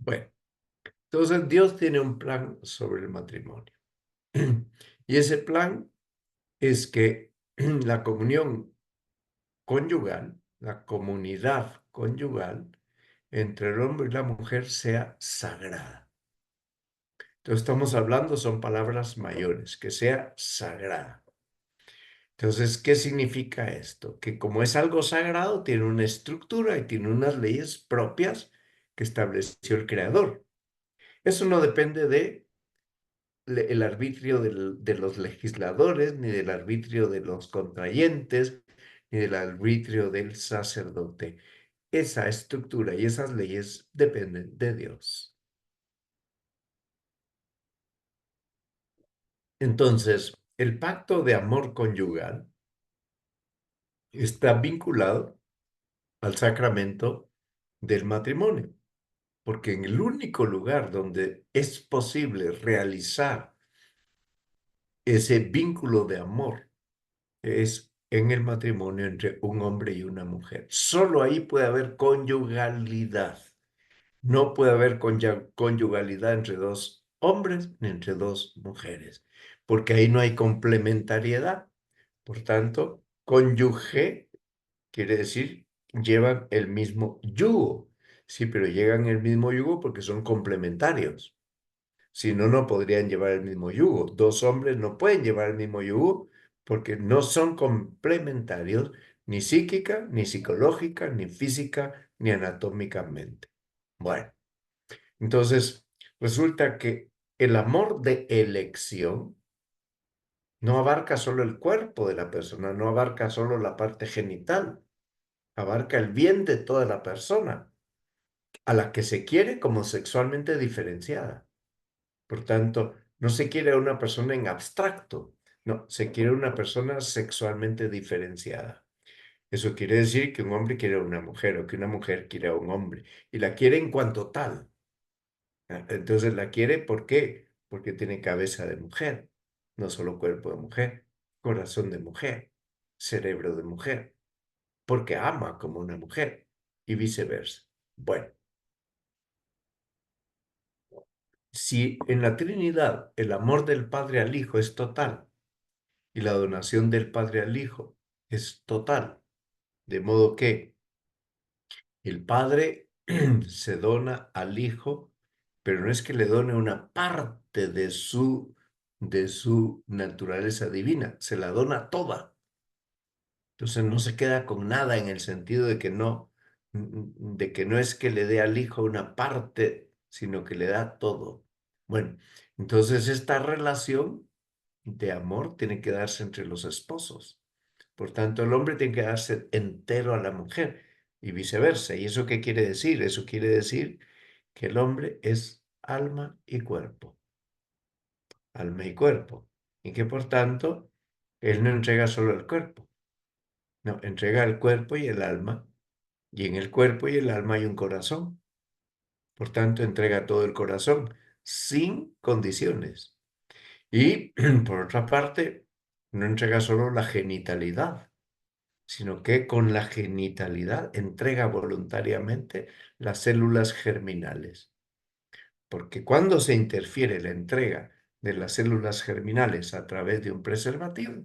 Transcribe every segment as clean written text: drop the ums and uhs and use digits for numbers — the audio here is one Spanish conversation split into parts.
Bueno, entonces Dios tiene un plan sobre el matrimonio. Y ese plan es que la comunión conyugal, la comunidad conyugal entre el hombre y la mujer sea sagrada. Entonces estamos hablando, son palabras mayores, que sea sagrada. Entonces, ¿qué significa esto? Que como es algo sagrado, tiene una estructura y tiene unas leyes propias que estableció el Creador. Eso no depende de el arbitrio de los legisladores, ni del arbitrio de los contrayentes, ni del arbitrio del sacerdote. Esa estructura y esas leyes dependen de Dios. Entonces, el pacto de amor conyugal está vinculado al sacramento del matrimonio, porque en el único lugar donde es posible realizar ese vínculo de amor es en el matrimonio entre un hombre y una mujer. Solo ahí puede haber conyugalidad. No puede haber conyugalidad entre dos hombres ni entre dos mujeres, porque ahí no hay complementariedad. Por tanto, cónyuge quiere decir llevan el mismo yugo. Sí, pero llegan el mismo yugo porque son complementarios. Si no, no podrían llevar el mismo yugo. Dos hombres no pueden llevar el mismo yugo porque no son complementarios ni psíquica, ni psicológica, ni física, ni anatómicamente. Bueno, entonces resulta que el amor de elección no abarca solo el cuerpo de la persona, no abarca solo la parte genital, abarca el bien de toda la persona, a la que se quiere como sexualmente diferenciada. Por tanto, no se quiere a una persona en abstracto, no, se quiere a una persona sexualmente diferenciada. Eso quiere decir que un hombre quiere a una mujer o que una mujer quiere a un hombre y la quiere en cuanto tal. Entonces la quiere, ¿por qué? Porque tiene cabeza de mujer, no solo cuerpo de mujer, corazón de mujer, cerebro de mujer, porque ama como una mujer y viceversa. Bueno, si en la Trinidad el amor del Padre al Hijo es total y la donación del Padre al Hijo es total, de modo que el Padre se dona al Hijo, pero no es que le done una parte de su naturaleza divina, se la dona toda. Entonces no se queda con nada en el sentido de que no es que le dé al Hijo una parte, sino que le da todo. Bueno, entonces esta relación de amor tiene que darse entre los esposos. Por tanto, el hombre tiene que darse entero a la mujer y viceversa. ¿Y eso qué quiere decir? Eso quiere decir que el hombre es alma y cuerpo, y que por tanto, él no entrega solo el cuerpo, no, entrega el cuerpo y el alma, y en el cuerpo y el alma hay un corazón. Por tanto, entrega todo el corazón, sin condiciones. Y por otra parte, no entrega solo la genitalidad, sino que con la genitalidad entrega voluntariamente las células germinales. Porque cuando se interfiere la entrega de las células germinales a través de un preservativo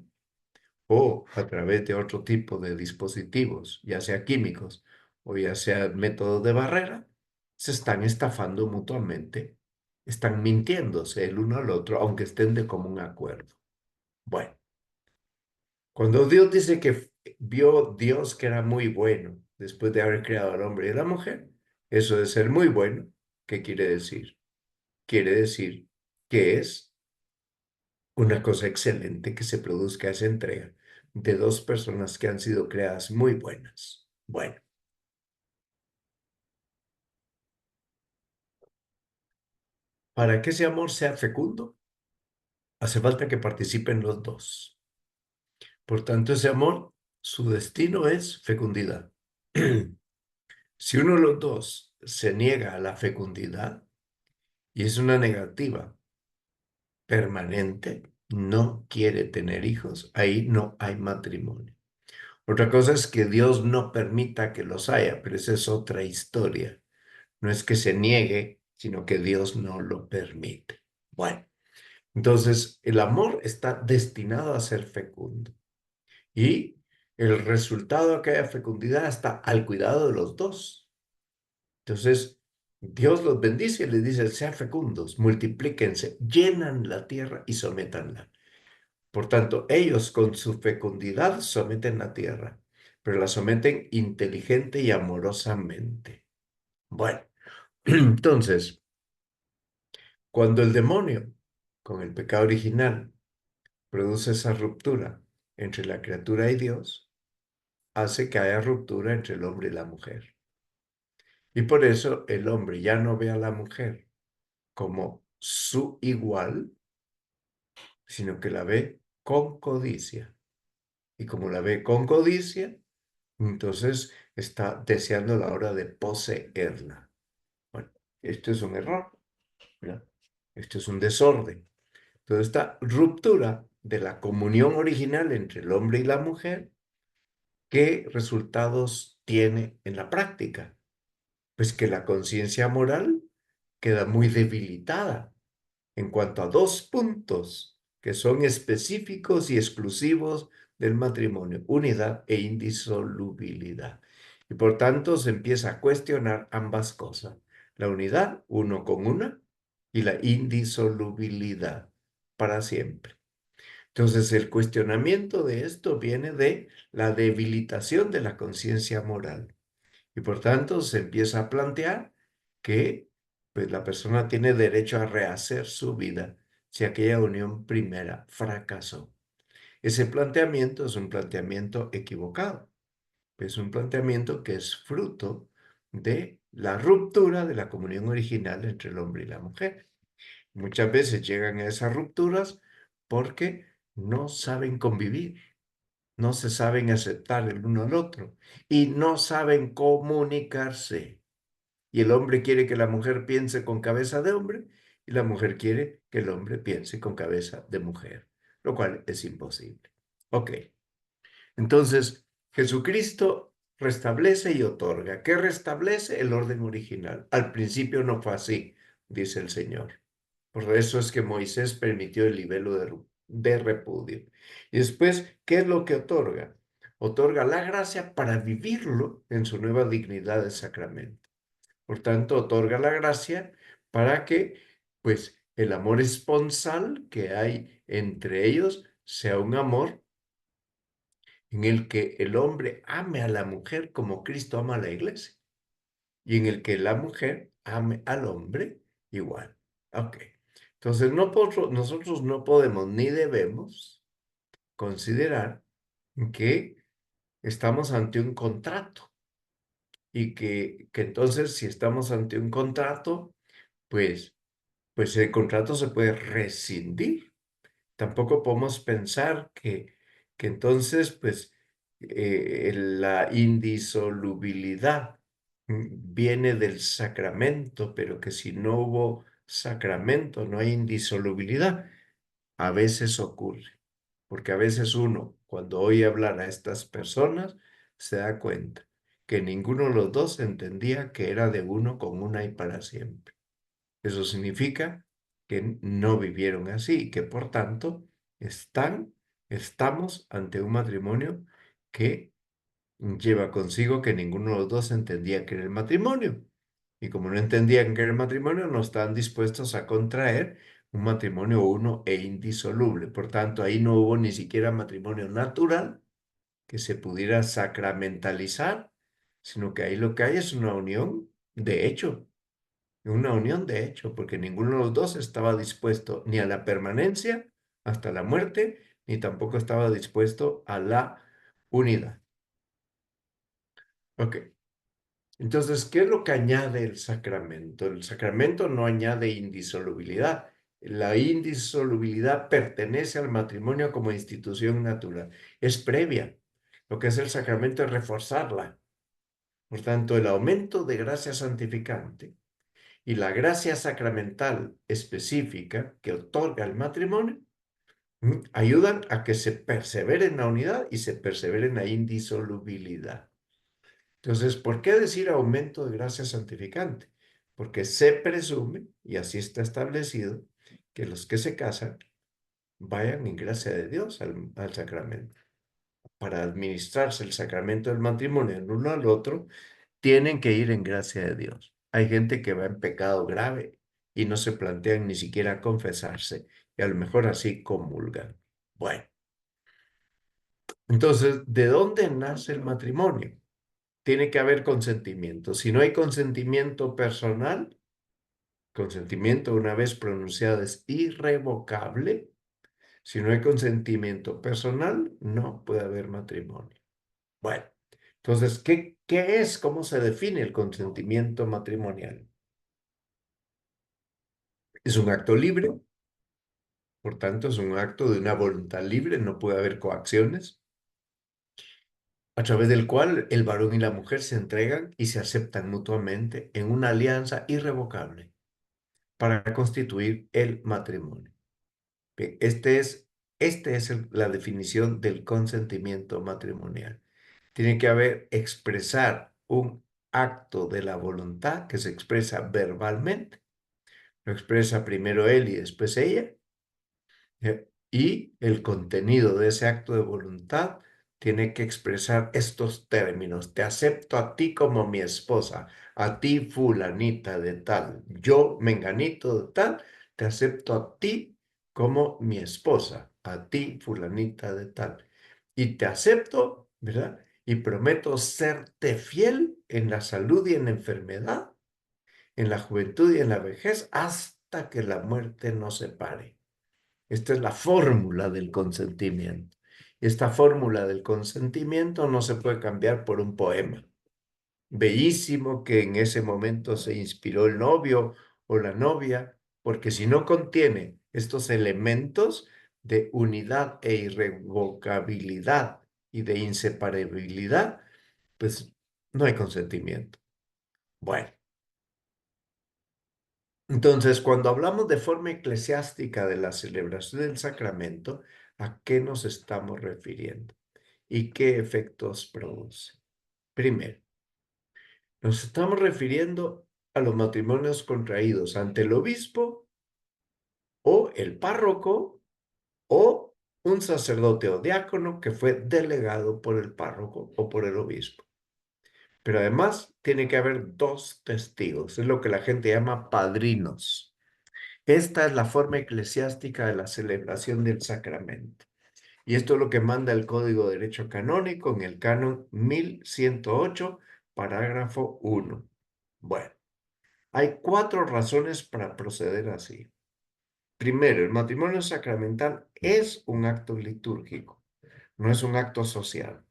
o a través de otro tipo de dispositivos, ya sea químicos o ya sea métodos de barrera, se están estafando mutuamente, están mintiéndose el uno al otro, aunque estén de común acuerdo. Bueno. Cuando Dios dice que vio Dios que era muy bueno después de haber creado al hombre y a la mujer, eso de ser muy bueno, ¿qué quiere decir? Quiere decir que es una cosa excelente que se produzca esa entrega de dos personas que han sido creadas muy buenas. Bueno, para que ese amor sea fecundo, hace falta que participen los dos. Por tanto, ese amor, su destino es fecundidad. Si uno de los dos se niega a la fecundidad, y es una negativa permanente, no quiere tener hijos, ahí no hay matrimonio. Otra cosa es que Dios no permita que los haya, pero esa es otra historia. No es que se niegue, sino que Dios no lo permite. Bueno, entonces el amor está destinado a ser fecundo y el resultado de aquella fecundidad está al cuidado de los dos. Entonces, Dios los bendice y les dice, sean fecundos, multiplíquense, llenan la tierra y sométanla. Por tanto, ellos con su fecundidad someten la tierra, pero la someten inteligente y amorosamente. Bueno, entonces, cuando el demonio, con el pecado original, produce esa ruptura entre la criatura y Dios, hace que haya ruptura entre el hombre y la mujer. Y por eso el hombre ya no ve a la mujer como su igual, sino que la ve con codicia. Y como la ve con codicia, entonces está deseando la hora de poseerla. Bueno, esto es un error, ¿verdad? Esto es un desorden. Toda esta ruptura de la comunión original entre el hombre y la mujer, ¿qué resultados tiene en la práctica? Pues que la conciencia moral queda muy debilitada en cuanto a dos puntos que son específicos y exclusivos del matrimonio, unidad e indisolubilidad. Y por tanto se empieza a cuestionar ambas cosas, la unidad, uno con una, y la indisolubilidad para siempre. Entonces el cuestionamiento de esto viene de la debilitación de la conciencia moral. Y por tanto se empieza a plantear que pues, la persona tiene derecho a rehacer su vida si aquella unión primera fracasó. Ese planteamiento es un planteamiento equivocado. Es un planteamiento que es fruto de la ruptura de la comunión original entre el hombre y la mujer. Muchas veces llegan a esas rupturas porque no saben convivir, no se saben aceptar el uno al otro y no saben comunicarse. Y el hombre quiere que la mujer piense con cabeza de hombre y la mujer quiere que el hombre piense con cabeza de mujer, lo cual es imposible. Ok, entonces Jesucristo restablece y otorga. ¿Qué restablece? El orden original. Al principio no fue así, dice el Señor. Por eso es que Moisés permitió el libelo de repudio. Y después, ¿qué es lo que otorga? Otorga la gracia para vivirlo en su nueva dignidad de sacramento. Por tanto, otorga la gracia para que, pues, el amor esponsal que hay entre ellos sea un amor en el que el hombre ame a la mujer como Cristo ama a la iglesia y en el que la mujer ame al hombre igual. Ok. Entonces, nosotros no podemos ni debemos considerar que estamos ante un contrato y que entonces si estamos ante un contrato, pues, pues el contrato se puede rescindir. Tampoco podemos pensar que entonces, pues, la indisolubilidad viene del sacramento, pero que si no hubo sacramento, no hay indisolubilidad. A veces ocurre, porque a veces uno, cuando oye hablar a estas personas, se da cuenta que ninguno de los dos entendía que era de uno con una y para siempre. Eso significa que no vivieron así y que por tanto estamos ante un matrimonio que lleva consigo que ninguno de los dos entendía que era el matrimonio. Y como no entendían que era el matrimonio, no estaban dispuestos a contraer un matrimonio uno e indisoluble. Por tanto, ahí no hubo ni siquiera matrimonio natural que se pudiera sacramentalizar, sino que ahí lo que hay es una unión de hecho, porque ninguno de los dos estaba dispuesto ni a la permanencia hasta la muerte, ni tampoco estaba dispuesto a la unidad. Ok, entonces, ¿qué es lo que añade el sacramento? El sacramento no añade indisolubilidad. La indisolubilidad pertenece al matrimonio como institución natural. Es previa. Lo que hace el sacramento es reforzarla. Por tanto, el aumento de gracia santificante y la gracia sacramental específica que otorga el matrimonio ayudan a que se persevere en la unidad y se persevere en la indisolubilidad. Entonces, ¿por qué decir aumento de gracia santificante? porque se presume, y así está establecido, que los que se casan vayan en gracia de Dios al sacramento. Para administrarse el sacramento del matrimonio el uno al otro, tienen que ir en gracia de Dios. Hay gente que va en pecado grave y no se plantean ni siquiera confesarse, y a lo mejor así comulgan. Bueno, entonces, ¿de dónde nace el matrimonio? Tiene que haber consentimiento. Si no hay consentimiento personal, consentimiento una vez pronunciado es irrevocable. Si no hay consentimiento personal, no puede haber matrimonio. Bueno, entonces, ¿qué es? ¿Cómo se define el consentimiento matrimonial? Es un acto libre, por tanto, es un acto de una voluntad libre, no puede haber coacciones, a través del cual el varón y la mujer se entregan y se aceptan mutuamente en una alianza irrevocable para constituir el matrimonio. Bien, este es la definición del consentimiento matrimonial. Tiene que haber expresar un acto de la voluntad que se expresa verbalmente. Lo expresa primero él y después ella. Y el contenido de ese acto de voluntad tiene que expresar estos términos. Te acepto a ti como mi esposa, a ti fulanita de tal, yo menganito de tal, te acepto a ti como mi esposa, a ti fulanita de tal. Y te acepto, ¿verdad? Y prometo serte fiel en la salud y en la enfermedad, en la juventud y en la vejez, hasta que la muerte nos separe. Esta es la fórmula del consentimiento. Esta fórmula del consentimiento no se puede cambiar por un poema bellísimo que en ese momento se inspiró el novio o la novia, porque si no contiene estos elementos de unidad e irrevocabilidad y de inseparabilidad, pues no hay consentimiento. Bueno, entonces, cuando hablamos de forma eclesiástica de la celebración del sacramento, ¿a qué nos estamos refiriendo? ¿Y qué efectos produce? Primero, nos estamos refiriendo a los matrimonios contraídos ante el obispo o el párroco o un sacerdote o diácono que fue delegado por el párroco o por el obispo. Pero además tiene que haber dos testigos, es lo que la gente llama padrinos. Esta es la forma eclesiástica de la celebración del sacramento. Y esto es lo que manda el Código de Derecho Canónico en el canon 1108, parágrafo 1. Bueno, hay 4 razones para proceder así. Primero, el matrimonio sacramental es un acto litúrgico, no es un acto social,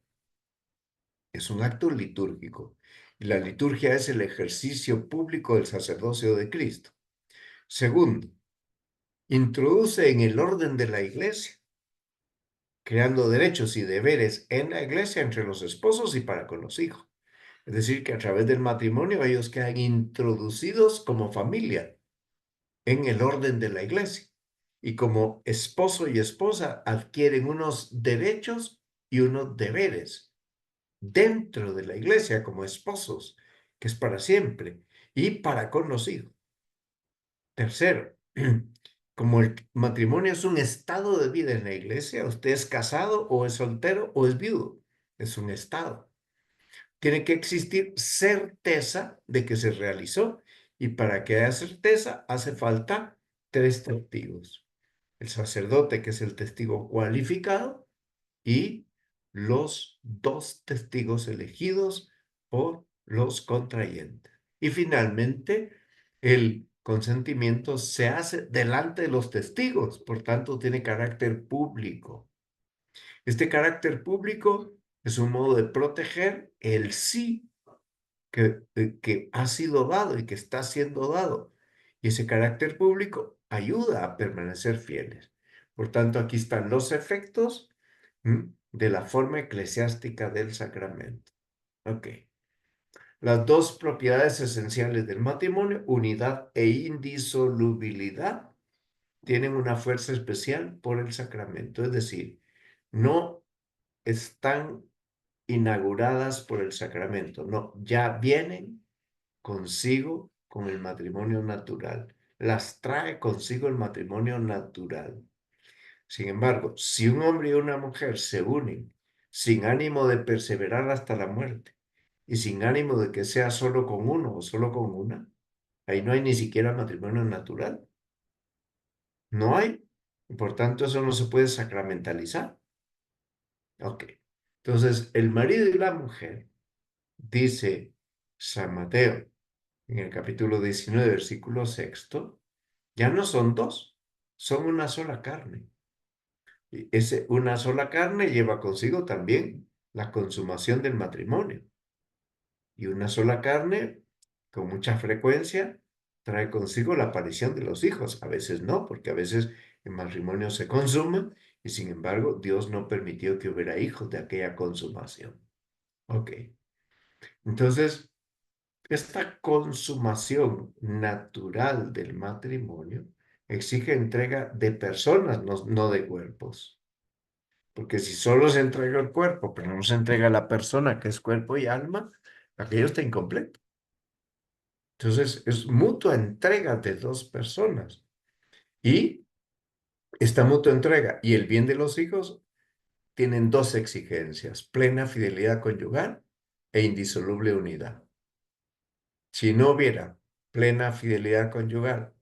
es un acto litúrgico. Y la liturgia es el ejercicio público del sacerdocio de Cristo. Segundo, introduce en el orden de la iglesia, creando derechos y deberes en la iglesia entre los esposos y para con los hijos. Es decir, que a través del matrimonio ellos quedan introducidos como familia en el orden de la iglesia. Y como esposo y esposa adquieren unos derechos y unos deberes dentro de la iglesia como esposos, que es para siempre, y para con los hijos. Tercero, como el matrimonio es un estado de vida en la iglesia, usted es casado o es soltero o es viudo, es un estado. Tiene que existir certeza de que se realizó, y para que haya certeza hace falta 3 testigos. El sacerdote, que es el testigo cualificado, y los 2 testigos elegidos por los contrayentes. Y finalmente, el consentimiento se hace delante de los testigos, por tanto, tiene carácter público. Este carácter público es un modo de proteger el sí que ha sido dado y que está siendo dado. Y ese carácter público ayuda a permanecer fieles. Por tanto, aquí están los efectos de la forma eclesiástica del sacramento. Ok. Las 2 propiedades esenciales del matrimonio, unidad e indisolubilidad, tienen una fuerza especial por el sacramento. Es decir, no están inauguradas por el sacramento, no, ya vienen consigo con el matrimonio natural. Las trae consigo el matrimonio natural. Sin embargo, si un hombre y una mujer se unen sin ánimo de perseverar hasta la muerte y sin ánimo de que sea solo con uno o solo con una, ahí no hay ni siquiera matrimonio natural. No hay. Y por tanto, eso no se puede sacramentalizar. Ok. Entonces, el marido y la mujer, dice San Mateo en el capítulo 19, versículo sexto, ya no son dos, son una sola carne. Y ese una sola carne lleva consigo también la consumación del matrimonio. Y una sola carne, con mucha frecuencia, trae consigo la aparición de los hijos. A veces no, porque a veces el matrimonio se consuma y sin embargo Dios no permitió que hubiera hijos de aquella consumación. Ok. Entonces, esta consumación natural del matrimonio exige entrega de personas, no de cuerpos. Porque si solo se entrega el cuerpo, pero no se entrega la persona, que es cuerpo y alma, aquello está incompleto. Entonces, es mutua entrega de dos personas. Y esta mutua entrega y el bien de los hijos tienen dos exigencias: plena fidelidad conyugal e indisoluble unidad. Si no hubiera plena fidelidad conyugal,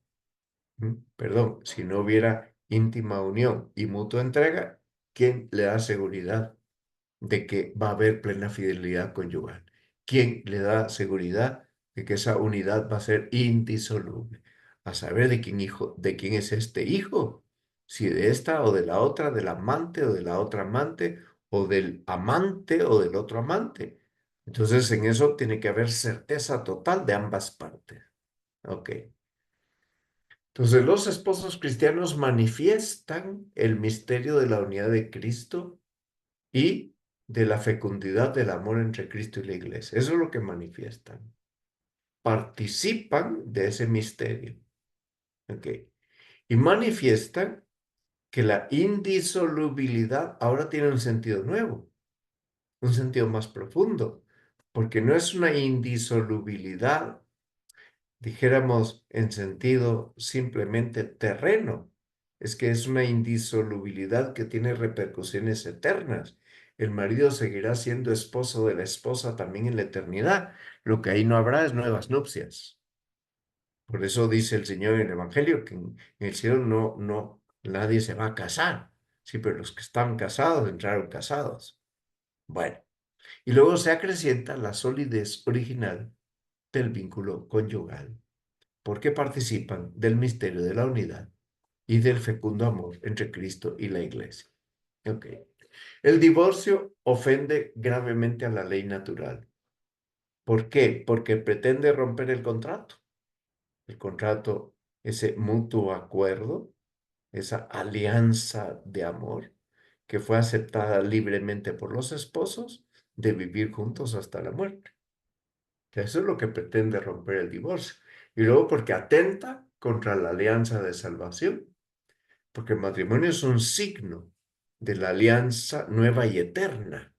perdón, si no hubiera íntima unión y mutua entrega, ¿quién le da seguridad de que va a haber plena fidelidad conyugal? ¿Quién le da seguridad de que esa unidad va a ser indisoluble? A saber de quién es este hijo, si de esta o de la otra, del amante o de la otra amante, o del amante o del otro amante. Entonces, en eso tiene que haber certeza total de ambas partes. Ok. Entonces, los esposos cristianos manifiestan el misterio de la unidad de Cristo y de la fecundidad del amor entre Cristo y la iglesia. Eso es lo que manifiestan. Participan de ese misterio. ¿Ok? Y manifiestan que la indisolubilidad ahora tiene un sentido nuevo, un sentido más profundo, porque no es una indisolubilidad, dijéramos, en sentido simplemente terreno. Es que es una indisolubilidad que tiene repercusiones eternas. El marido seguirá siendo esposo de la esposa también en la eternidad. Lo que ahí no habrá es nuevas nupcias. Por eso dice el Señor en el Evangelio que en el cielo nadie se va a casar. Sí, pero los que estaban casados entraron casados. Bueno, y luego se acrecienta la solidez original del vínculo conyugal, porque participan del misterio de la unidad y del fecundo amor entre Cristo y la iglesia. Ok. El divorcio ofende gravemente a la ley natural. ¿Por qué? Porque pretende romper el contrato. El contrato, ese mutuo acuerdo, esa alianza de amor que fue aceptada libremente por los esposos de vivir juntos hasta la muerte. Eso es lo que pretende romper el divorcio. Y luego porque atenta contra la alianza de salvación, porque el matrimonio es un signo de la alianza nueva y eterna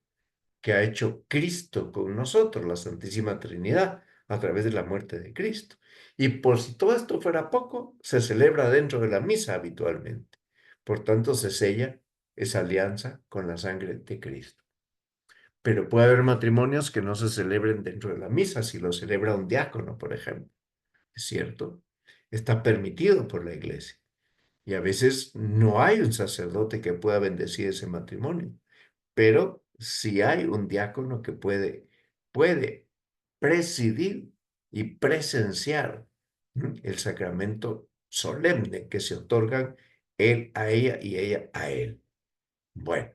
que ha hecho Cristo con nosotros, la Santísima Trinidad, a través de la muerte de Cristo. Y por si todo esto fuera poco, se celebra dentro de la misa habitualmente. Por tanto, se sella esa alianza con la sangre de Cristo. Pero puede haber matrimonios que no se celebren dentro de la misa, si lo celebra un diácono, por ejemplo. ¿Es cierto? Está permitido por la iglesia. Y a veces no hay un sacerdote que pueda bendecir ese matrimonio, pero sí hay un diácono que puede presidir y presenciar el sacramento solemne que se otorgan él a ella y ella a él. Bueno,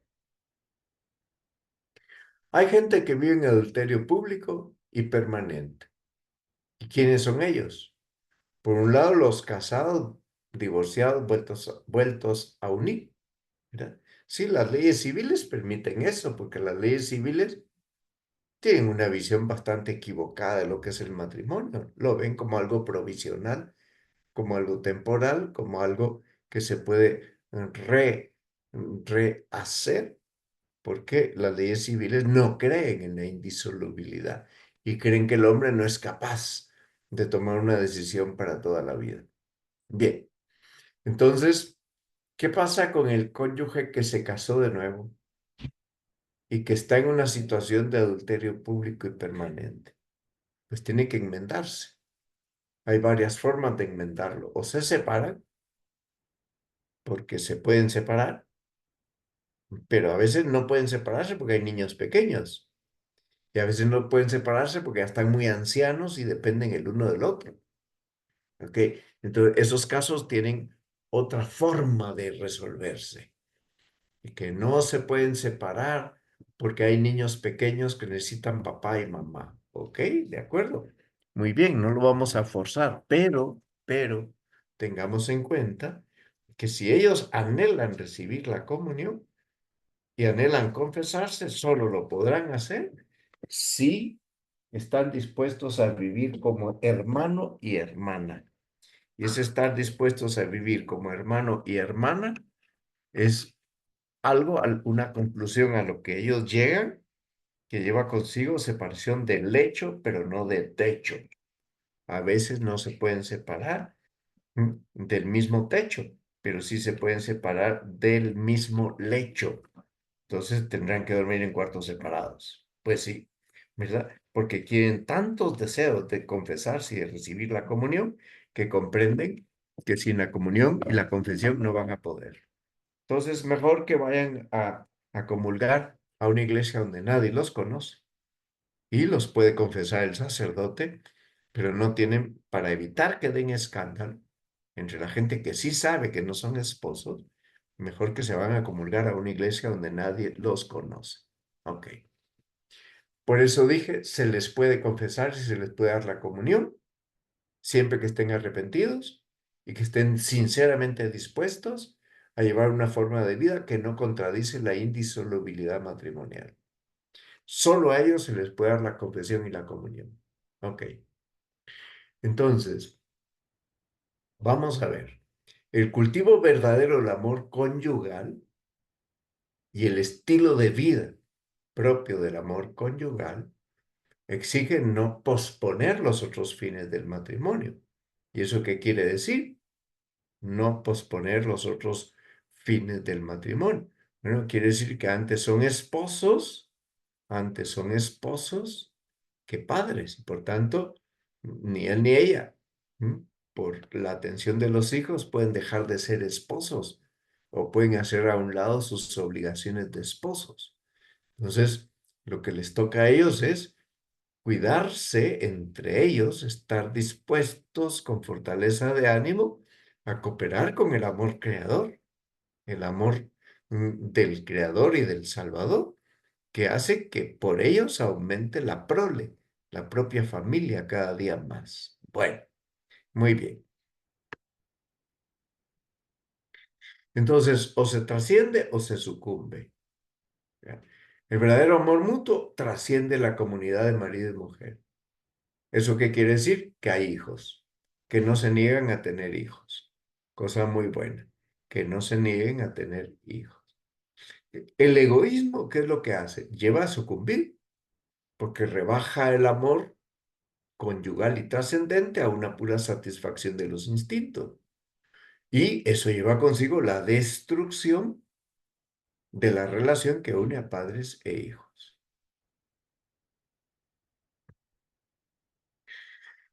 hay gente que vive en adulterio público y permanente. ¿Y quiénes son ellos? Por un lado, los casados, divorciados, vueltos a unir, ¿verdad? Sí, las leyes civiles permiten eso, porque las leyes civiles tienen una visión bastante equivocada de lo que es el matrimonio. Lo ven como algo provisional, como algo temporal, como algo que se puede rehacer, porque las leyes civiles no creen en la indisolubilidad y creen que el hombre no es capaz de tomar una decisión para toda la vida. Bien, entonces, ¿qué pasa con el cónyuge que se casó de nuevo y que está en una situación de adulterio público y permanente? Pues tiene que enmendarse. Hay varias formas de enmendarlo. O se separan, porque se pueden separar, pero a veces no pueden separarse porque hay niños pequeños. Y a veces no pueden separarse porque ya están muy ancianos y dependen el uno del otro. ¿Ok? Entonces, esos casos tienen otra forma de resolverse y que no se pueden separar porque hay niños pequeños que necesitan papá y mamá. ¿Ok? De acuerdo. Muy bien, no lo vamos a forzar, pero tengamos en cuenta que si ellos anhelan recibir la comunión y anhelan confesarse, solo lo podrán hacer si están dispuestos a vivir como hermano y hermana. Y ese estar dispuestos a vivir como hermano y hermana es algo, una conclusión a lo que ellos llegan, que lleva consigo separación del lecho, pero no del techo. A veces no se pueden separar del mismo techo, pero sí se pueden separar del mismo lecho. Entonces tendrán que dormir en cuartos separados. Pues sí, ¿verdad? Porque tienen tantos deseos de confesarse y de recibir la comunión que comprenden que sin la comunión y la confesión no van a poder. Entonces, mejor que vayan a comulgar a una iglesia donde nadie los conoce y los puede confesar el sacerdote, pero no tienen, para evitar que den escándalo entre la gente que sí sabe que no son esposos, mejor que se van a comulgar a una iglesia donde nadie los conoce. Ok. Por eso dije, se les puede confesar si se les puede dar la comunión, siempre que estén arrepentidos y que estén sinceramente dispuestos a llevar una forma de vida que no contradice la indisolubilidad matrimonial. Solo a ellos se les puede dar la confesión y la comunión. Ok. Entonces, vamos a ver. El cultivo verdadero del amor conyugal y el estilo de vida propio del amor conyugal exige no posponer los otros fines del matrimonio. ¿Y eso qué quiere decir? No posponer los otros fines del matrimonio. Bueno, quiere decir que antes son esposos que padres, y por tanto, ni él ni ella, ¿m? Por la atención de los hijos, pueden dejar de ser esposos o pueden hacer a un lado sus obligaciones de esposos. Entonces, lo que les toca a ellos es cuidarse entre ellos, estar dispuestos con fortaleza de ánimo a cooperar con el amor creador, el amor del creador y del salvador, que hace que por ellos aumente la prole, la propia familia cada día más. Bueno, muy bien. Entonces, o se trasciende o se sucumbe. ¿Ya? El verdadero amor mutuo trasciende la comunidad de marido y mujer. ¿Eso qué quiere decir? Que hay hijos, que no se niegan a tener hijos. Cosa muy buena, que no se nieguen a tener hijos. El egoísmo, ¿qué es lo que hace? Lleva a sucumbir, porque rebaja el amor conyugal y trascendente a una pura satisfacción de los instintos. Y eso lleva consigo la destrucción de la relación que une a padres e hijos.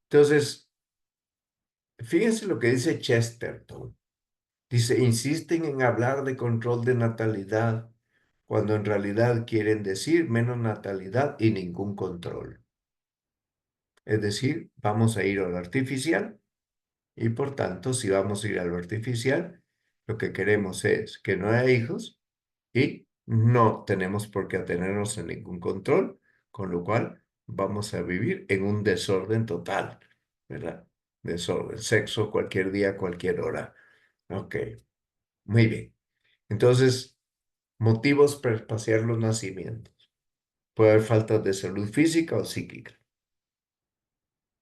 Entonces, fíjense lo que dice Chesterton. Dice, insisten en hablar de control de natalidad cuando en realidad quieren decir menos natalidad y ningún control. Es decir, vamos a ir a lo artificial y por tanto, si vamos a ir a lo artificial, lo que queremos es que no haya hijos y no tenemos por qué atenernos a ningún control, con lo cual vamos a vivir en un desorden total, ¿verdad? Desorden, sexo cualquier día, cualquier hora. Ok, muy bien. Entonces, motivos para espaciar los nacimientos. Puede haber faltas de salud física o psíquica.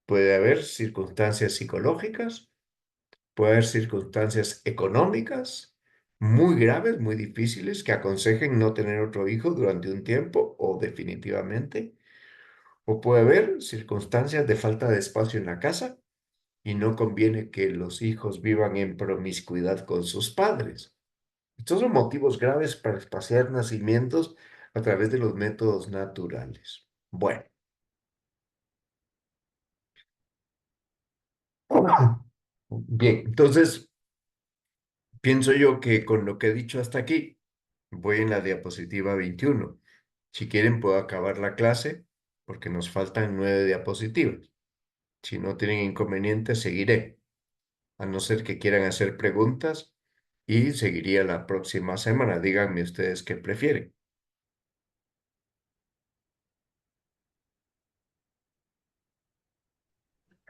Puede haber circunstancias psicológicas. Puede haber circunstancias económicas muy graves, muy difíciles, que aconsejen no tener otro hijo durante un tiempo o definitivamente. O puede haber circunstancias de falta de espacio en la casa y no conviene que los hijos vivan en promiscuidad con sus padres. Estos son motivos graves para espaciar nacimientos a través de los métodos naturales. Bueno, bien, entonces pienso yo que con lo que he dicho hasta aquí, voy en la diapositiva 21. Si quieren, puedo acabar la clase porque nos faltan 9 diapositivas. Si no tienen inconvenientes, seguiré, a no ser que quieran hacer preguntas y seguiría la próxima semana. Díganme ustedes qué prefieren.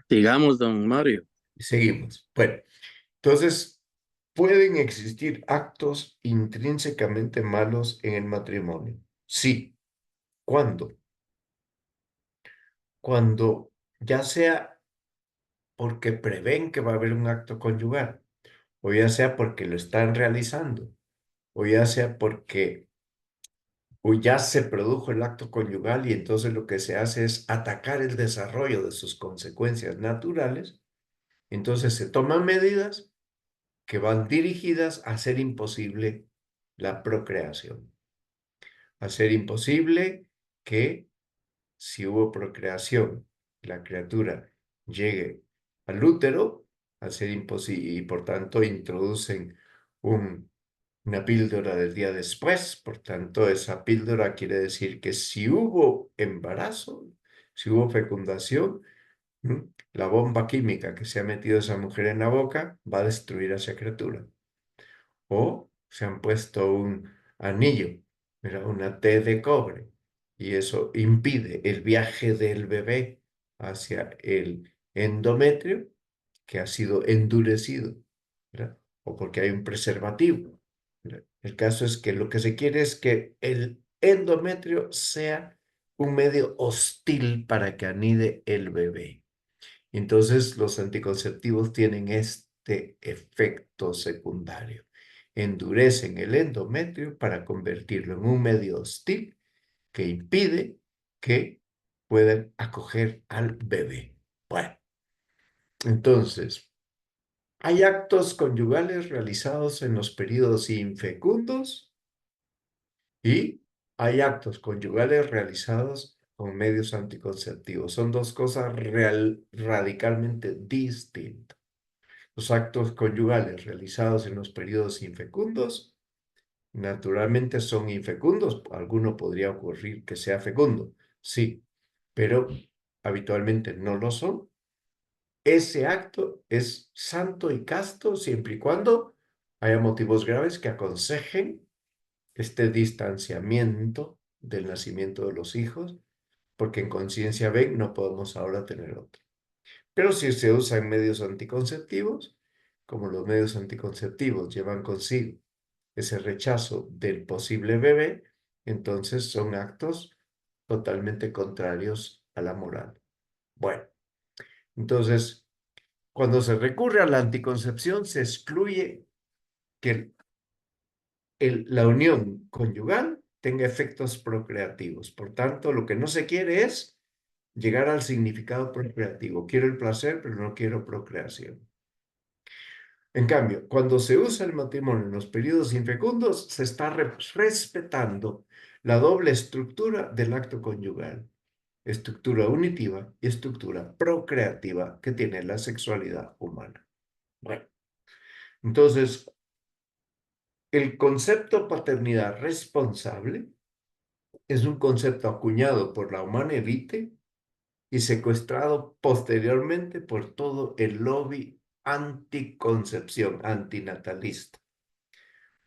Digamos, don Mario. Seguimos. Bueno, entonces, ¿pueden existir actos intrínsecamente malos en el matrimonio? Sí. ¿Cuándo? Cuando ya sea porque prevén que va a haber un acto conyugal, o ya sea porque lo están realizando, o ya sea porque o ya se produjo el acto conyugal y entonces lo que se hace es atacar el desarrollo de sus consecuencias naturales, entonces se toman medidas que van dirigidas a hacer imposible la procreación, a hacer imposible que si hubo procreación, la criatura llegue al útero, a ser imposible y por tanto introducen un una píldora del día después. Por tanto, esa píldora quiere decir que si hubo embarazo, si hubo fecundación, ¿m? La bomba química que se ha metido esa mujer en la boca va a destruir a esa criatura. O se han puesto un anillo, ¿verdad? Una T de cobre, y eso impide el viaje del bebé hacia el endometrio que ha sido endurecido, ¿verdad? O porque hay un preservativo, ¿verdad? El caso es que lo que se quiere es que el endometrio sea un medio hostil para que anide el bebé. Entonces, los anticonceptivos tienen este efecto secundario. Endurecen el endometrio para convertirlo en un medio hostil que impide que puedan acoger al bebé. Bueno, entonces, hay actos conyugales realizados en los periodos infecundos y hay actos conyugales realizados con medios anticonceptivos. Son dos cosas radicalmente distintas. Los actos conyugales realizados en los periodos infecundos naturalmente son infecundos. Alguno podría ocurrir que sea fecundo, sí, pero habitualmente no lo son. Ese acto es santo y casto siempre y cuando haya motivos graves que aconsejen este distanciamiento del nacimiento de los hijos, porque en conciencia ven, no podemos ahora tener otro. Pero si se usan medios anticonceptivos, como los medios anticonceptivos llevan consigo ese rechazo del posible bebé, entonces son actos totalmente contrarios a la moral. Bueno, entonces, cuando se recurre a la anticoncepción, se excluye que la unión conyugal tenga efectos procreativos. Por tanto, lo que no se quiere es llegar al significado procreativo. Quiero el placer, pero no quiero procreación. En cambio, cuando se usa el matrimonio en los periodos infecundos, se está respetando la doble estructura del acto conyugal, estructura unitiva y estructura procreativa que tiene la sexualidad humana. Bueno, entonces, el concepto paternidad responsable es un concepto acuñado por la humana élite y secuestrado posteriormente por todo el lobby anticoncepción, antinatalista.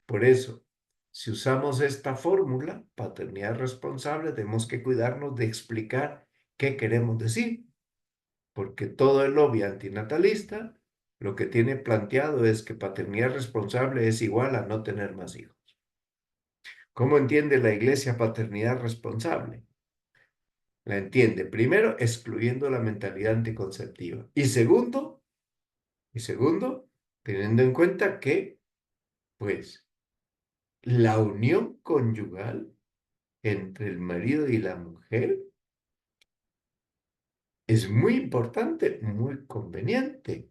Por eso, si usamos esta fórmula, paternidad responsable, tenemos que cuidarnos de explicar qué queremos decir, porque todo el lobby antinatalista lo que tiene planteado es que paternidad responsable es igual a no tener más hijos. ¿Cómo entiende la iglesia paternidad responsable? La entiende, primero, excluyendo la mentalidad anticonceptiva. Y segundo, teniendo en cuenta que, pues, la unión conyugal entre el marido y la mujer es muy importante, muy conveniente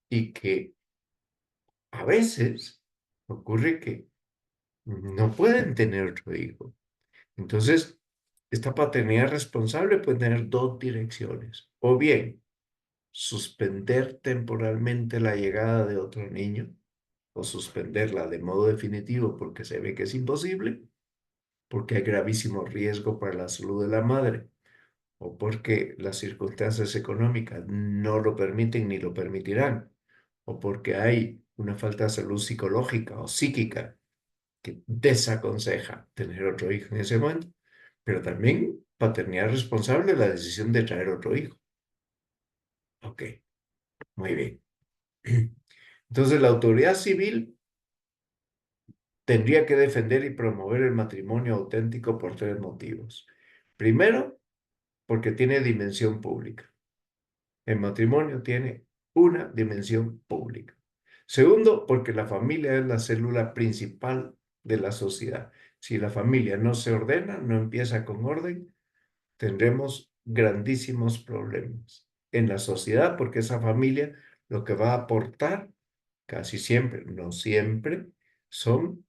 y que a veces ocurre que no pueden tener otro hijo. Entonces, esta paternidad responsable puede tener dos direcciones. O bien, suspender temporalmente la llegada de otro niño, o suspenderla de modo definitivo porque se ve que es imposible, porque hay gravísimo riesgo para la salud de la madre, o porque las circunstancias económicas no lo permiten ni lo permitirán, o porque hay una falta de salud psicológica o psíquica que desaconseja tener otro hijo en ese momento, pero también paternidad responsable la decisión de traer otro hijo. Ok, muy bien. Entonces, la autoridad civil tendría que defender y promover el matrimonio auténtico por tres motivos. Primero, porque tiene dimensión pública. El matrimonio tiene una dimensión pública. Segundo, porque la familia es la célula principal de la sociedad. Si la familia no se ordena, no empieza con orden, tendremos grandísimos problemas en la sociedad porque esa familia lo que va a aportar casi siempre, no siempre, son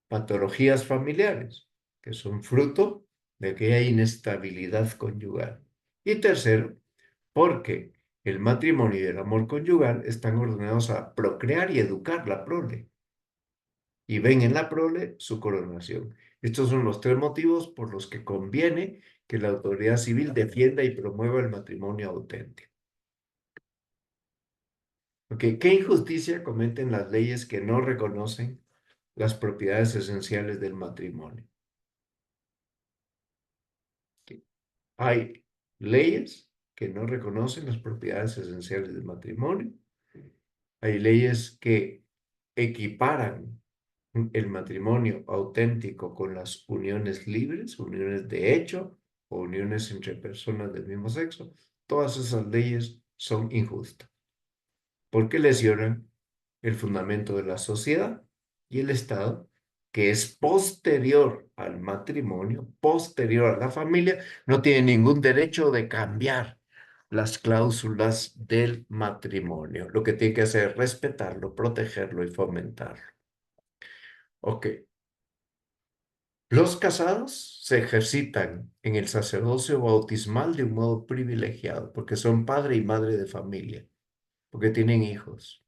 patologías familiares que son fruto de aquella inestabilidad conyugal. Y tercero, porque el matrimonio y el amor conyugal están ordenados a procrear y educar la prole y ven en la prole su coronación. Estos son los tres motivos por los que conviene que la autoridad civil defienda y promueva el matrimonio auténtico. Okay. ¿Qué injusticia cometen las leyes que no reconocen las propiedades esenciales del matrimonio? Okay. Hay leyes que no reconocen las propiedades esenciales del matrimonio. Hay leyes que equiparan el matrimonio auténtico con las uniones libres, uniones de hecho o uniones entre personas del mismo sexo. Todas esas leyes son injustas porque lesionan el fundamento de la sociedad y el Estado, que es posterior al matrimonio, posterior a la familia, no tiene ningún derecho de cambiar las cláusulas del matrimonio. Lo que tiene que hacer es respetarlo, protegerlo y fomentarlo. Ok. Los casados se ejercitan en el sacerdocio bautismal de un modo privilegiado, porque son padre y madre de familia, porque tienen hijos.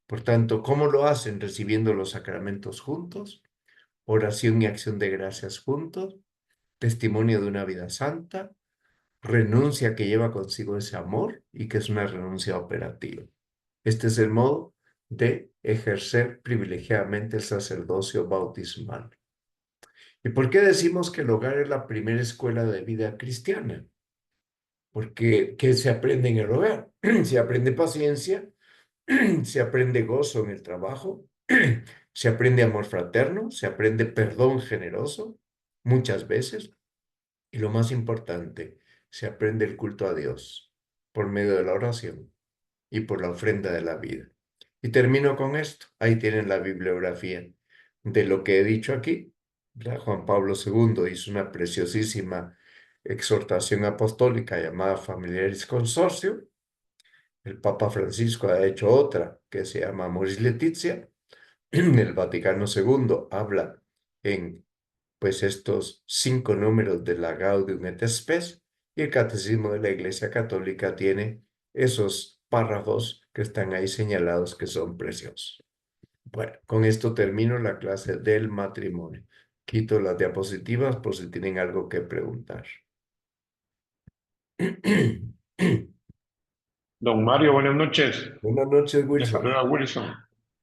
Por tanto, ¿cómo lo hacen? Recibiendo los sacramentos juntos, oración y acción de gracias juntos, testimonio de una vida santa, renuncia que lleva consigo ese amor y que es una renuncia operativa. Este es el modo de ejercer privilegiadamente el sacerdocio bautismal. ¿Y por qué decimos que el hogar es la primera escuela de vida cristiana? Porque ¿qué se aprende en el hogar? Se aprende paciencia, se aprende gozo en el trabajo, se aprende amor fraterno, se aprende perdón generoso, muchas veces, y lo más importante, se aprende el culto a Dios por medio de la oración y por la ofrenda de la vida. Y termino con esto. Ahí tienen la bibliografía de lo que he dicho aquí. Juan Pablo II hizo una preciosísima exhortación apostólica llamada Familiaris Consortio. El Papa Francisco ha hecho otra que se llama Amoris Laetitia. El Vaticano II habla en pues estos 5 números de la Gaudium et Spes y el Catecismo de la Iglesia Católica tiene esos párrafos que están ahí señalados que son preciosos. Bueno, con esto termino la clase del matrimonio. Quito las diapositivas por si tienen algo que preguntar. Don Mario, buenas noches. Buenas noches, Le Wilson. saluda Wilson.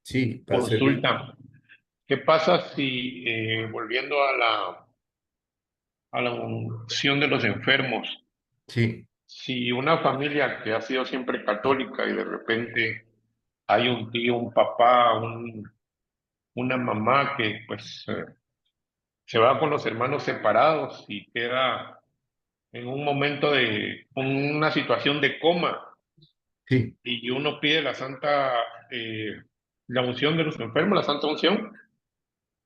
Sí, para servir. Consulta. ¿Qué pasa si, volviendo a la unción de los enfermos, Sí, si una familia que ha sido siempre católica y de repente hay un tío, un papá, una mamá que pues se va con los hermanos separados y queda en un momento de una situación de coma sí. y uno pide la unción de los enfermos, la santa unción?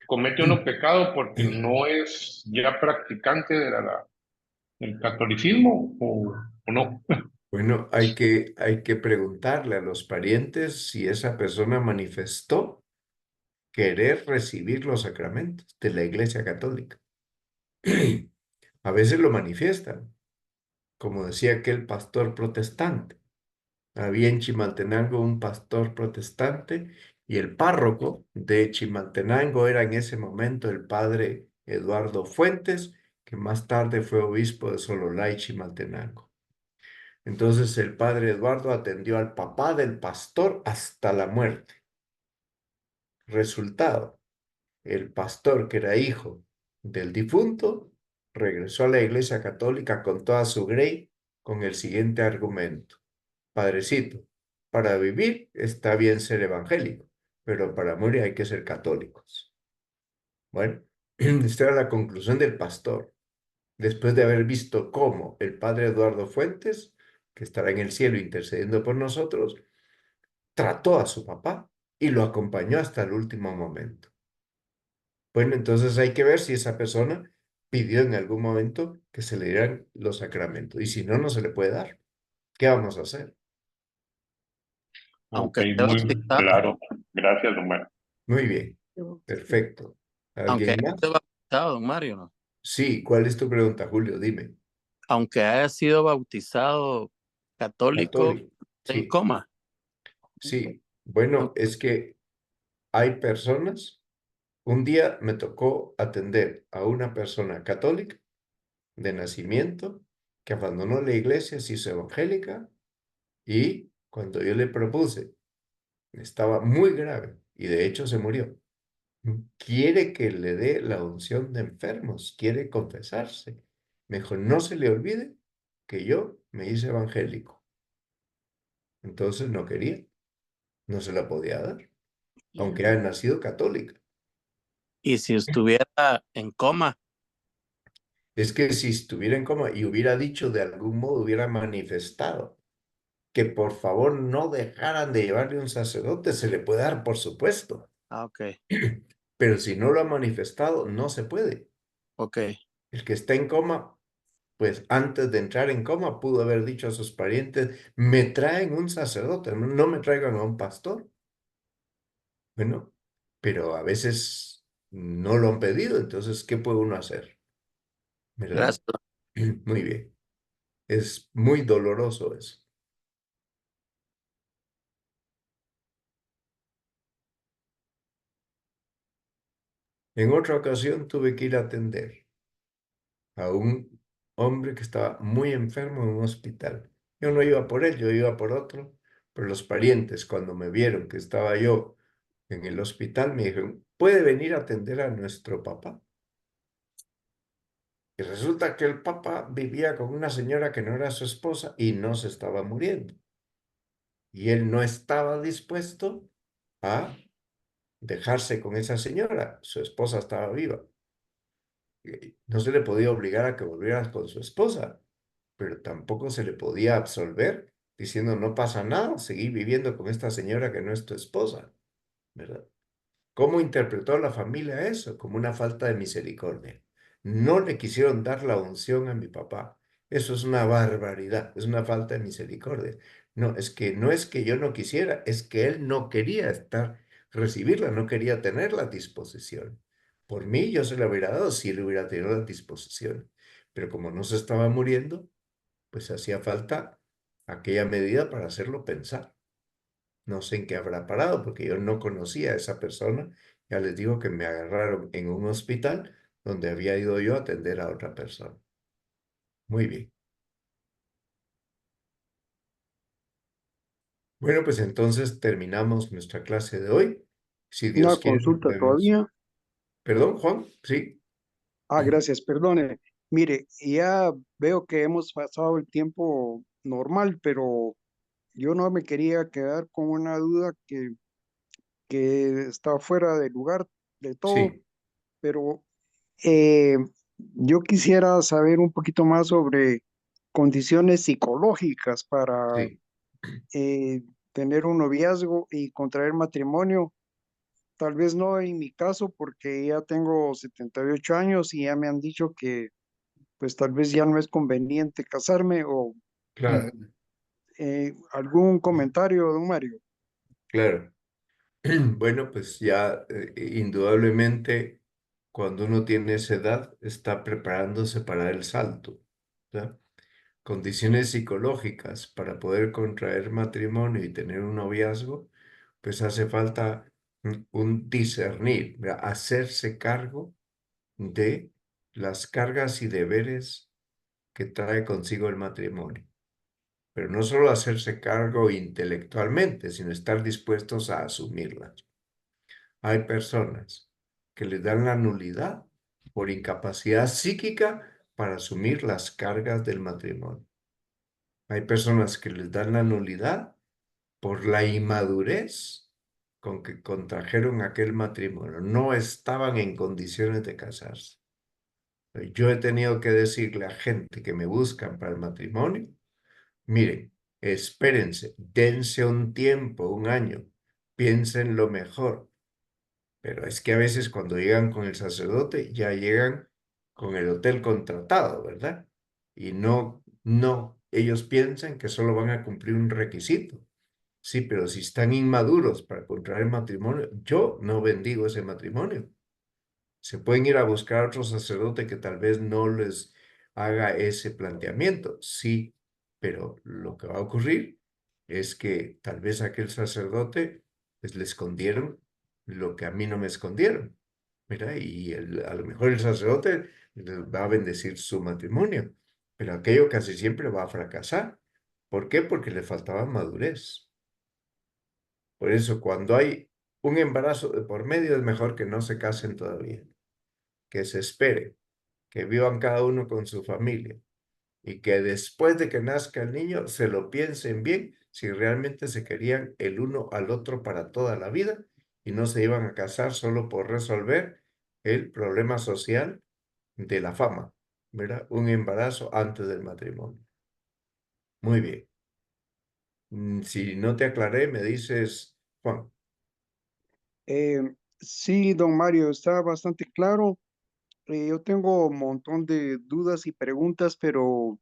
Comete uno pecado porque no es ya practicante de la el catolicismo o no? Bueno, hay que preguntarle a los parientes si esa persona manifestó querer recibir los sacramentos de la Iglesia Católica. A veces lo manifiestan, como decía aquel pastor protestante. Había en Chimaltenango un pastor protestante y el párroco de Chimaltenango era en ese momento el padre Eduardo Fuentes, que más tarde fue obispo de Sololá y Chimaltenango. Entonces el padre Eduardo atendió al papá del pastor hasta la muerte. Resultado, el pastor, que era hijo del difunto, regresó a la Iglesia Católica con toda su grey con el siguiente argumento: Padrecito, para vivir está bien ser evangélico, pero para morir hay que ser católicos. Bueno, esta era la conclusión del pastor, después de haber visto cómo el padre Eduardo Fuentes, que estará en el cielo intercediendo por nosotros, trató a su papá y lo acompañó hasta el último momento. Bueno, entonces hay que ver si esa persona pidió en algún momento que se le dieran los sacramentos. Y si no, no se le puede dar. ¿Qué vamos a hacer? Ok, Aunque esté muy bautizado, claro. Gracias, Omar. Muy bien, perfecto. aunque ¿Alguien haya sido más? bautizado, don Mario, ¿no? Sí, ¿cuál es tu pregunta, Julio? Dime. Aunque haya sido bautizado católico Católico. en Sí, coma. sí. Bueno, Ok. es que hay personas. Un día me tocó atender a una persona católica de nacimiento que abandonó la iglesia, se hizo evangélica y cuando yo le propuse, estaba muy grave y de hecho se murió. Quiere que le dé la unción de enfermos, quiere confesarse. Me dijo, no se le olvide que yo me hice evangélico. Entonces no quería, no se la podía dar, aunque haya nacido católica. Y si estuviera en coma, Es que si estuviera en coma y hubiera dicho de algún modo, hubiera manifestado que por favor no dejaran de llevarle un sacerdote, se le puede dar, por supuesto. ok, Pero si no lo ha manifestado, no se puede. ok, El que está en coma, pues antes de entrar en coma, pudo haber dicho a sus parientes, me traen un sacerdote, no me traigan a un pastor. Bueno, pero a veces no lo han pedido, entonces, ¿qué puede uno hacer? ¿Verdad? gracias. Muy bien. Es muy doloroso eso. En otra ocasión tuve que ir a atender a un hombre que estaba muy enfermo en un hospital. Yo no iba por él, yo iba por otro, pero los parientes, cuando me vieron que estaba yo en el hospital, me dijeron, ¿puede venir a atender a nuestro papá? Y resulta que el papá vivía con una señora que no era su esposa y no se estaba muriendo. Y él no estaba dispuesto a dejarse con esa señora. Su esposa estaba viva. No se le podía obligar a que volviera con su esposa, pero tampoco se le podía absolver diciendo no pasa nada, seguí viviendo con esta señora que no es tu esposa, ¿verdad? ¿Cómo interpretó la familia eso? Como una falta de misericordia. No le quisieron dar la unción a mi papá. Eso es una barbaridad, es una falta de misericordia. No es que yo no quisiera, es que él no quería recibirla, no quería tener la disposición. Por mí yo se la hubiera dado si él hubiera tenido la disposición. Pero como no se estaba muriendo, pues hacía falta aquella medida para hacerlo pensar. No sé en qué habrá parado porque yo no conocía a esa persona. Ya les digo que me agarraron en un hospital donde había ido yo a atender a otra persona. Muy bien. Bueno, pues entonces terminamos nuestra clase de hoy. Si Una Dios quiere, consulta podemos... todavía. Perdón, Juan, sí. Gracias, perdone. Mire, ya veo que hemos pasado el tiempo normal, pero yo no me quería quedar con una duda que está fuera de lugar de todo, Sí, pero eh, yo quisiera saber un poquito más sobre condiciones psicológicas para sí. eh, tener un noviazgo y contraer matrimonio. Tal vez no en mi caso, porque ya tengo 78 años y ya me han dicho que pues tal vez ya no es conveniente casarme o Claro, algún comentario, don Mario. claro. Bueno, pues ya indudablemente cuando uno tiene esa edad está preparándose para dar el salto, ¿verdad? Condiciones psicológicas para poder contraer matrimonio y tener un noviazgo, pues hace falta un discernir, ¿verdad? Hacerse cargo de las cargas y deberes que trae consigo el matrimonio. Pero no solo hacerse cargo intelectualmente, sino estar dispuestos a asumirlas. Hay personas que les dan la nulidad por incapacidad psíquica para asumir las cargas del matrimonio. Hay personas que les dan la nulidad por la inmadurez con que contrajeron aquel matrimonio. No estaban en condiciones de casarse. Yo he tenido que decirle a gente que me buscan para el matrimonio, miren, espérense, dense un tiempo, un año, piensen lo mejor. Pero es que a veces cuando llegan con el sacerdote, ya llegan con el hotel contratado, ¿verdad? Y no, ellos piensan que solo van a cumplir un requisito. Sí, pero si están inmaduros para contraer matrimonio, yo no bendigo ese matrimonio. Se pueden ir a buscar a otro sacerdote que tal vez no les haga ese planteamiento, sí, pero lo que va a ocurrir es que tal vez aquel sacerdote pues, le escondieron lo que a mí no me escondieron, mira, y a lo mejor el sacerdote les va a bendecir su matrimonio, pero aquello casi siempre va a fracasar. ¿Por qué? Porque le faltaba madurez. Por eso, cuando hay un embarazo de por medio, es mejor que no se casen todavía, que se espere, que vivan cada uno con su familia y que después de que nazca el niño se lo piensen bien si realmente se querían el uno al otro para toda la vida y no se iban a casar solo por resolver el problema social de la fama, ¿verdad? Un embarazo antes del matrimonio. Muy bien. Si no te aclaré, me dices, Juan. Sí, don Mario, está bastante claro. Yo tengo un montón de dudas y preguntas, pero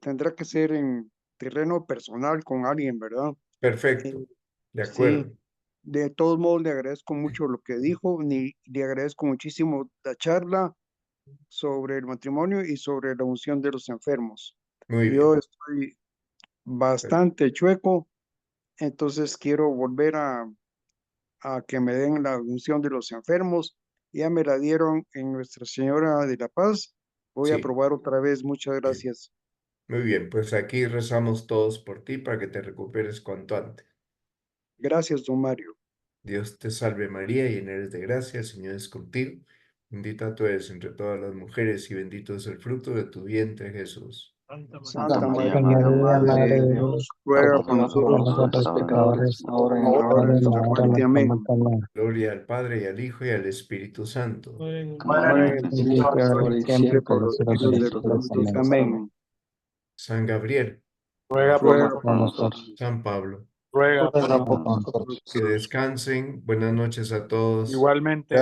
tendrá que ser en terreno personal con alguien, ¿verdad? Eh, Perfecto, de sí, acuerdo. de todos modos le agradezco mucho lo que dijo, le agradezco muchísimo la charla sobre el matrimonio y sobre la unción de los enfermos. Muy Yo bien. estoy bastante chueco, entonces quiero volver a que me den la unción de los enfermos. Ya me la dieron en Nuestra Señora de la Paz. Voy a Sí, probar otra vez. Muchas gracias. muy bien. Pues aquí rezamos todos por ti para que te recuperes cuanto antes. Gracias, don Mario. Dios te salve María, llena eres de gracia, el Señor es contigo. Bendita tú eres entre todas las mujeres y bendito es el fruto de tu vientre, Jesús. Santa María, María, Madre de Madre Dios, de Dios, ruega ruega por por nosotros nosotros los los pecadores, pecadores, ahora y en la ahora hora y en de nuestra nuestra muerte. muerte. Amén. Amén. Gloria al Padre y al Hijo y al Espíritu Santo. Como en el principio, ahora y Siempre siempre, por los los siglos de siglos los de los siglos. siglos. Amén. Amén. San Gabriel, Ruega por Ruega Por por nosotros. nosotros, nosotros. San Pablo, Ruega por ruega nosotros. por nosotros. que descansen. Buenas noches a todos. Igualmente.